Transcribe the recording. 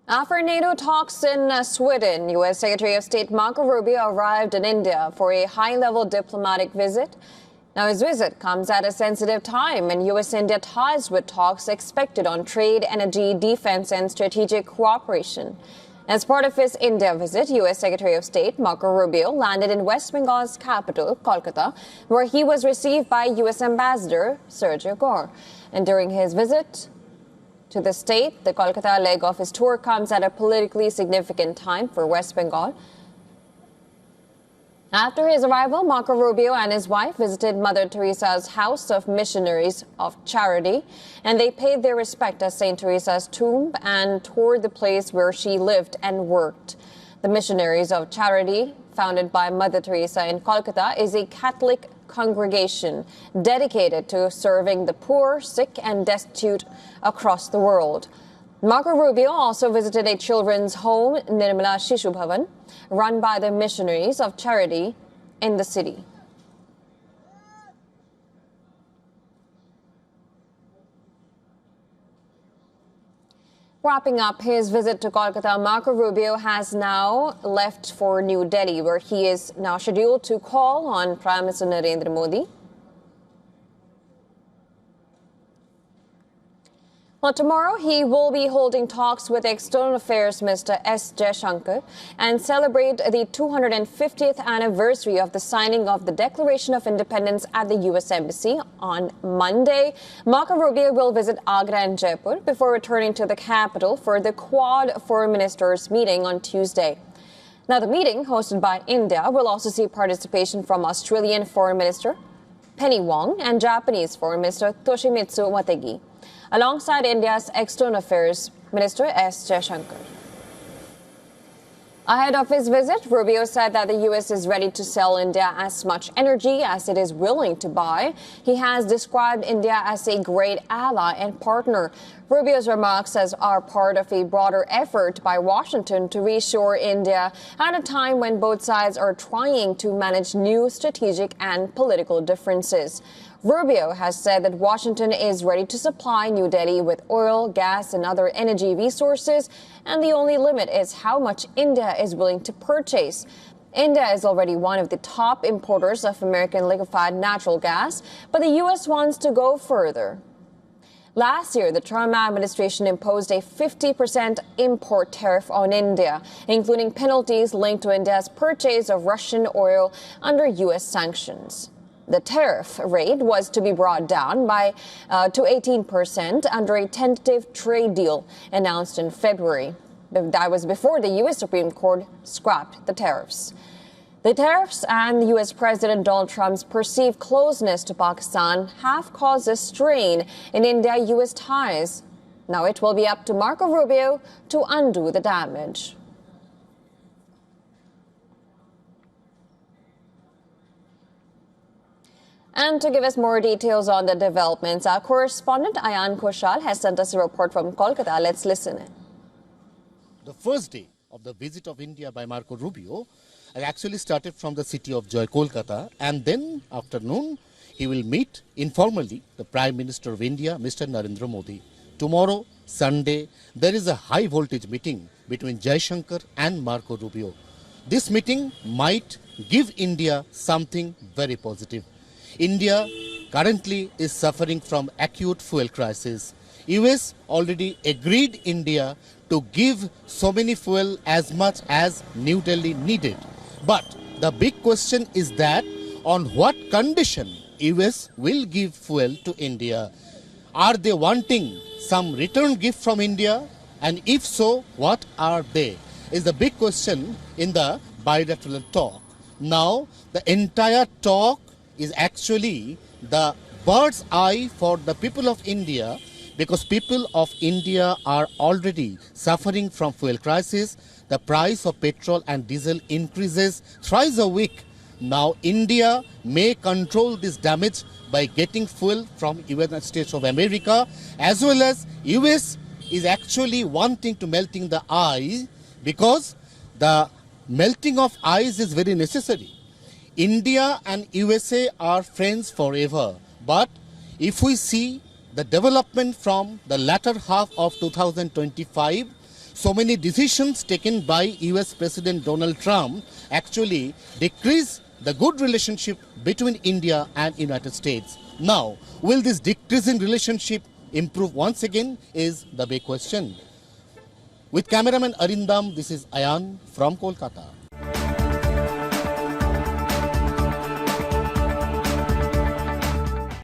After NATO talks in Sweden, U.S. Secretary of State Marco Rubio arrived in India for a high-level diplomatic visit. Now, his visit comes at a sensitive time in U.S.-India ties with talks expected on trade, energy, defense, and strategic cooperation. As part of his India visit, U.S. Secretary of State Marco Rubio landed in West Bengal's capital, Kolkata, where he was received by U.S. Ambassador Sergio Gore. And during his visit to the state, the Kolkata leg of his tour comes at a politically significant time for West Bengal. After his arrival, Marco Rubio and his wife visited Mother Teresa's House of Missionaries of Charity, and they paid their respect at St. Teresa's tomb and toured the place where she lived and worked. The Missionaries of Charity, founded by Mother Teresa in Kolkata, is a Catholic congregation dedicated to serving the poor, sick, and destitute across the world. Marco Rubio also visited a children's home, Nirmala Shishu Bhavan, run by the Missionaries of Charity in the city. Wrapping up his visit to Kolkata, Marco Rubio has now left for New Delhi, where he is now scheduled to call on Prime Minister Narendra Modi. Well, tomorrow he will be holding talks with External Affairs Minister S. Jaishankar and celebrate the 250th anniversary of the signing of the Declaration of Independence at the U.S. Embassy on Monday. Marco Rubio will visit Agra and Jaipur before returning to the capital for the Quad Foreign Ministers meeting on Tuesday. Now, the meeting, hosted by India, will also see participation from Australian Foreign Minister Penny Wong and Japanese Foreign Minister Toshimitsu Motegi, alongside India's External Affairs Minister S. Jaishankar. Ahead of his visit, Rubio said that the U.S. is ready to sell India as much energy as it is willing to buy. He has described India as a great ally and partner. Rubio's remarks are part of a broader effort by Washington to reassure India at a time when both sides are trying to manage new strategic and political differences. Rubio has said that Washington is ready to supply New Delhi with oil, gas, and other energy resources, and the only limit is how much India is willing to purchase. India is already one of the top importers of American liquefied natural gas, but the U.S. wants to go further. Last year, the Trump administration imposed a 50% import tariff on India, including penalties linked to India's purchase of Russian oil under U.S. sanctions. The tariff rate was to be brought down to 18% under a tentative trade deal announced in February. That was before the U.S. Supreme Court scrapped the tariffs. The tariffs and U.S. President Donald Trump's perceived closeness to Pakistan have caused a strain in India-U.S. ties. Now it will be up to Marco Rubio to undo the damage. And to give us more details on the developments, our correspondent Ayan Koshal has sent us a report from Kolkata. Let's listen in. The first day of the visit of India by Marco Rubio actually started from the city of Joy, Kolkata, and then afternoon he will meet informally the Prime Minister of India, Mr. Narendra Modi. Tomorrow, Sunday, there is a high voltage meeting between Jaishankar and Marco Rubio. This meeting might give India something very positive. India currently is suffering from acute fuel crisis. US already agreed India to give so many fuel as much as New Delhi needed. But the big question is that on what condition US will give fuel to India? Are they wanting some return gift from India? And if so, what are they? Is the big question in the bilateral talk. Now, the entire talk is actually the bird's eye for the people of India, because people of India are already suffering from fuel crisis. The price of petrol and diesel increases thrice a week. Now India may control this damage by getting fuel from United States of America, as well as US is actually wanting to melting the ice, because the melting of ice is very necessary. India and USA are friends forever. But if we see the development from the latter half of 2025, so many decisions taken by US President Donald Trump actually decrease the good relationship between India and United States. Now, will this decreasing relationship improve once again is the big question. With cameraman Arindam, this is Ayan from Kolkata.